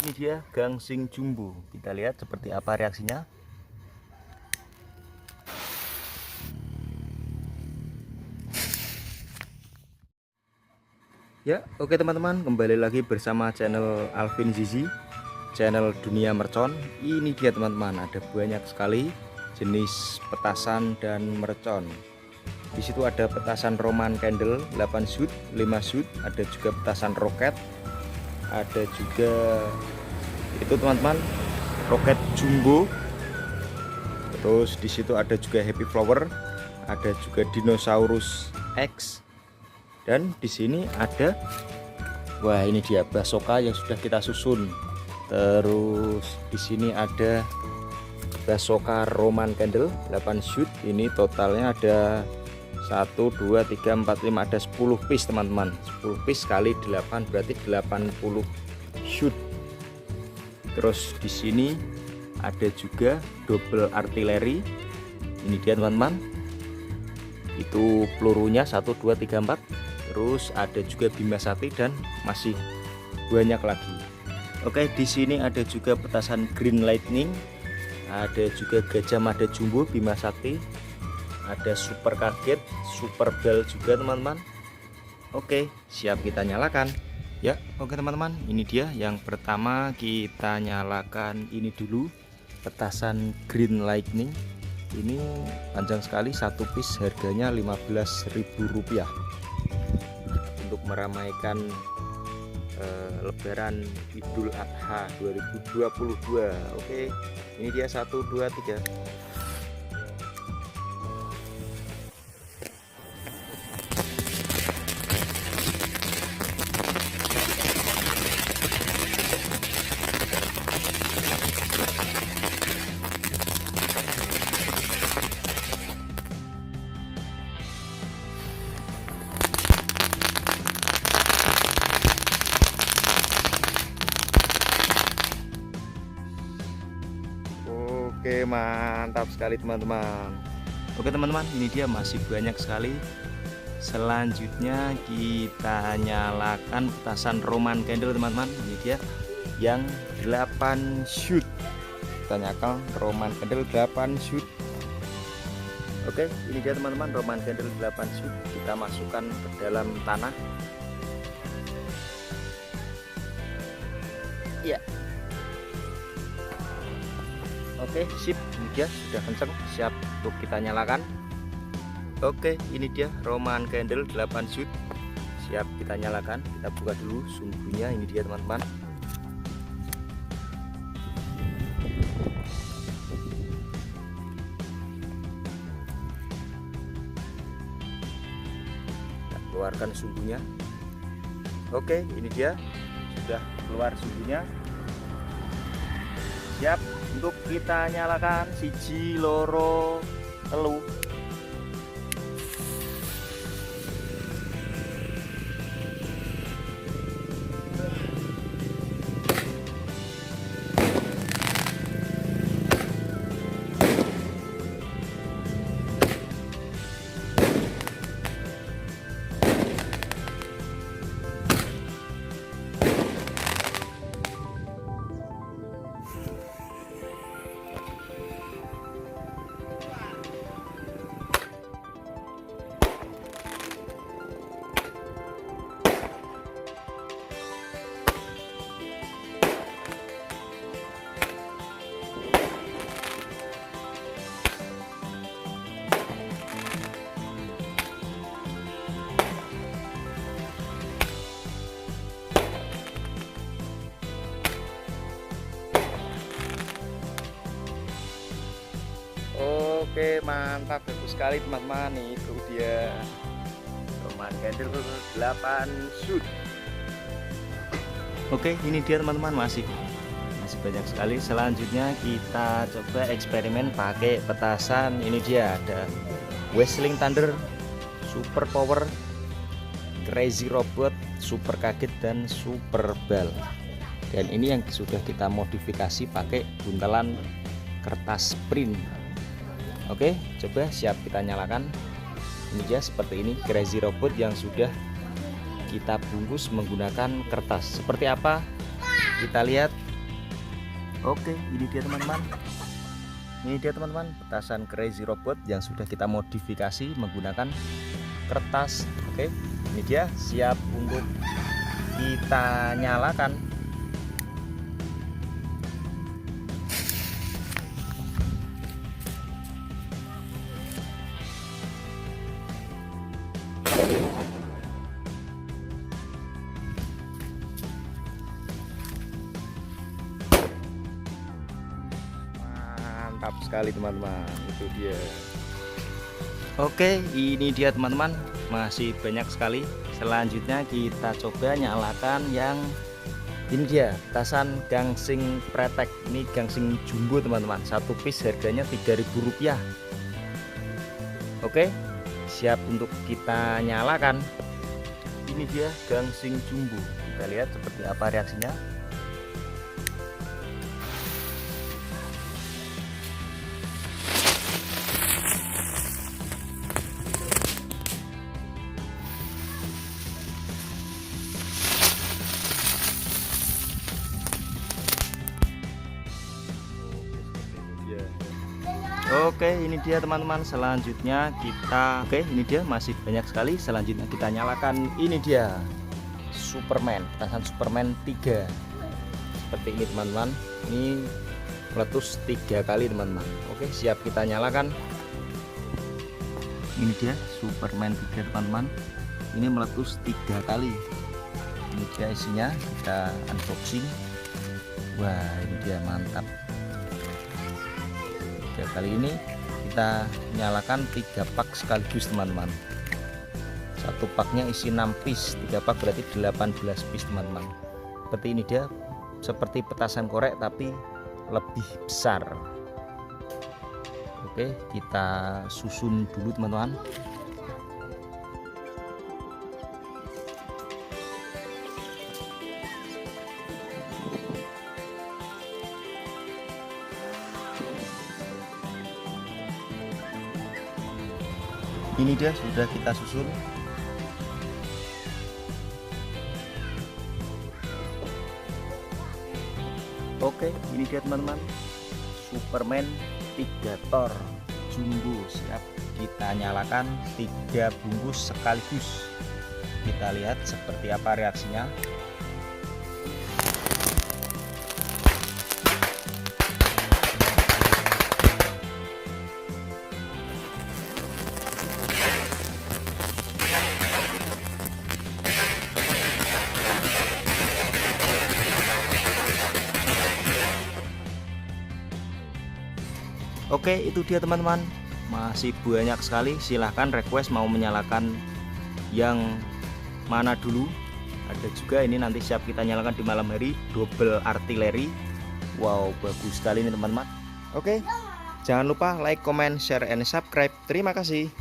ini dia gangsing jumbo. Kita lihat seperti apa reaksinya. Ya, oke teman-teman, kembali lagi bersama channel Alvin Zizi, channel dunia mercon. Ini dia teman-teman, ada banyak sekali jenis petasan dan mercon. Di situ ada petasan Roman Candle 8 shoot, 5 shoot, ada juga petasan roket, ada juga itu teman-teman roket jumbo. Terus di situ ada juga Happy Flower, ada juga Dinosaurus X. Dan di sini ada, wah ini dia Basoka yang sudah kita susun. Terus di sini ada Basoka Roman Candle 8 shoot. Ini totalnya ada 1 2 3 4 5, ada 10 piece teman-teman. 10 piece kali 8 berarti 80 shoot. Terus di sini ada juga double artileri. Ini dia teman-teman. Itu pelurunya 1 2 3 4. Terus ada juga Bima Sakti dan masih banyak lagi. Oke, di sini ada juga petasan Green Lightning. Ada juga Gajah Mada Jumbo Bima Sakti. Ada Super Kaget, Super Bell juga teman-teman. Oke, siap kita nyalakan. Ya, oke teman-teman, ini dia yang pertama kita nyalakan ini dulu. Petasan Green Lightning. Ini panjang sekali, satu piece harganya Rp15.000 untuk meramaikan Lebaran Idul Adha 2022. Oke, ini dia 1 2 3. Oke, mantap sekali teman-teman. Oke teman-teman, ini dia masih banyak sekali. Selanjutnya kita nyalakan petasan Roman Candle teman-teman. Ini dia yang 8 shoot. Kita nyalakan Roman Candle 8 shoot. Oke, ini dia teman-teman, Roman Candle 8 shoot. Kita masukkan ke dalam tanah. Ya. Oke, sip, ini dia sudah kenceng, siap untuk kita nyalakan. Oke, ini dia Roman Candle 8 shoot, siap kita nyalakan. Kita buka dulu sumbunya, ini dia teman-teman. Kita keluarkan sumbunya. Oke, ini dia sudah keluar sumbunya. Siap untuk kita nyalakan. 1 loro telu. Oke, mantap, bagus sekali teman-teman. Itu dia Roman Candle 8 shoot. Oke, ini dia teman-teman, masih banyak sekali. Selanjutnya kita coba eksperimen pakai petasan. Ini dia ada Whistling Thunder, Super Power, Crazy Robot, Super Kaget dan Super Bell. Dan ini yang sudah kita modifikasi pakai buntelan kertas print. Oke, coba siap kita nyalakan. Ini dia seperti ini Crazy Robot yang sudah kita bungkus menggunakan kertas. Seperti apa? Kita lihat Oke, ini dia teman-teman. Ini dia teman-teman, petasan Crazy Robot yang sudah kita modifikasi menggunakan kertas. Oke, ini dia siap untuk kita nyalakan. Mantap sekali teman-teman, itu dia. Oke, ini dia teman-teman, masih banyak sekali. Selanjutnya kita coba nyalakan yang ini dia, petasan gangsing pretek. Ini gangsing jumbo teman-teman, satu piece harganya Rp3.000. Oke, siap untuk kita nyalakan. Ini dia gangsing jumbo, kita lihat seperti apa reaksinya. Oke, ini dia teman-teman, selanjutnya kita ini dia masih banyak sekali. Selanjutnya kita nyalakan, ini dia Superman, petasan Superman 3 seperti ini teman-teman. Ini meletus 3 kali teman-teman. Oke, siap kita nyalakan. Ini dia Superman 3 teman-teman, ini meletus 3 kali. Ini dia isinya, kita unboxing. Wah, ini dia mantap. Kali ini kita nyalakan 3 pak sekaligus teman-teman. Satu paknya isi 6 piece, 3 pak berarti 18 piece teman-teman. Seperti ini dia, seperti petasan korek tapi lebih besar. Oke, kita susun dulu teman-teman. Ini dia sudah kita susun. Oke, ini dia teman-teman, Superman 3 Thor jumbo siap kita nyalakan 3 bungkus sekaligus. Kita lihat seperti apa reaksinya. Oke, itu dia teman-teman, masih banyak sekali. Silahkan request mau menyalakan yang mana dulu. Ada juga ini nanti siap kita nyalakan di malam hari, double artileri. Wow, bagus sekali ini teman-teman. Oke, jangan lupa like, comment, share, and subscribe. Terima kasih.